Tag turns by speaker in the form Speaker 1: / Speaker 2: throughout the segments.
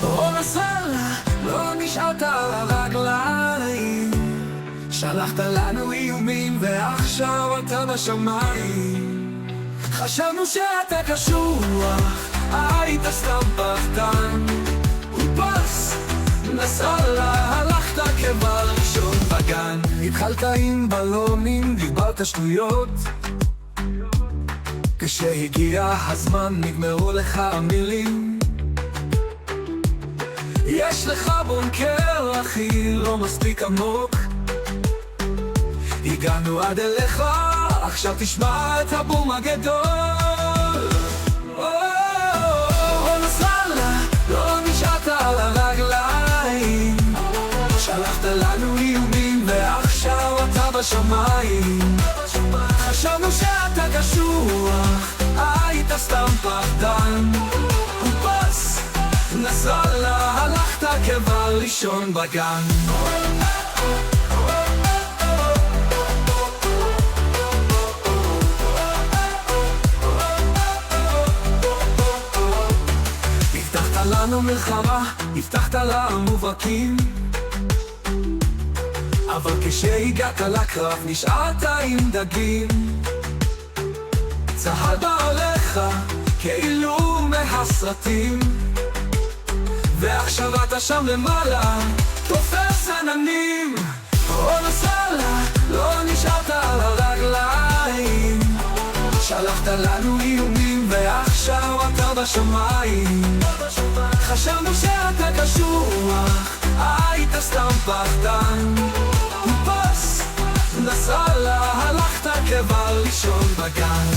Speaker 1: או נסראללה, לא נשארת על הרגליים, שלחת לנו איומים ועכשיו אתה בשמיים. חשבנו שאתה קשוח, היית סתם פחדן. ובס, נסראללה, הלכת כבר לישון בגן. התחלת עם בלונים, דיברת שטויות, כשהגיע הזמן נגמרו לך המילים. יש לך בונקר אחי, לא מספיק עמוק, הגענו עד אליך, עכשיו תשמע את הבום הגדול. או נסראללה, לא נשארת על הרגליים, שלחת לנו איומים ועכשיו אתה בשמיים. חשבנו שאתה קשוח, היית סתם פחדן. ובס, נסראללה, הלכת כבר לישון בגן. הבטחת לנו מלחמה, הבטחת למובהקים, אבל כשהגעת לקרב נשארת עם דגים. צהל בא עליך כאילו מהסרטים, ועכשיו אתה שם למעלה תופס עננים. או נסראללה, לא נשארת על הרגליים, שלחת לנו איומים ועכשיו אתה בשמיים. חשבנו שאתה קשוח, היית סתם פחדן. ובס, נסראללה, הלכת כבר לישון בגן.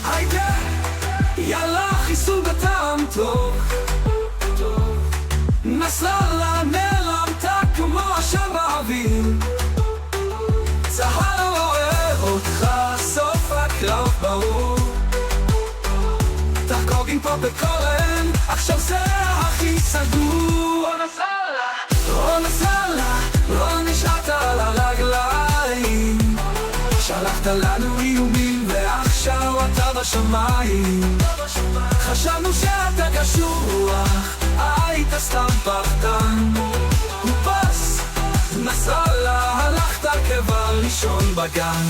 Speaker 1: היידה, יאללה חיסול בטעם טוב, נסראללה נעלמת כמו עשן באוויר. צהל רואה אותך, סוף הקרב ברור, תחגוגים פה בקורן, עכשיו זה הכי סגור. או נסראללה, לא נשארת על הרגליים, שלחת לנו איומים ועכשיו אתה בשמיים. חשבנו שאתה קשוח, היית סתם פחדן. ובס, נסראללה, הלכת כבר לישון בגן.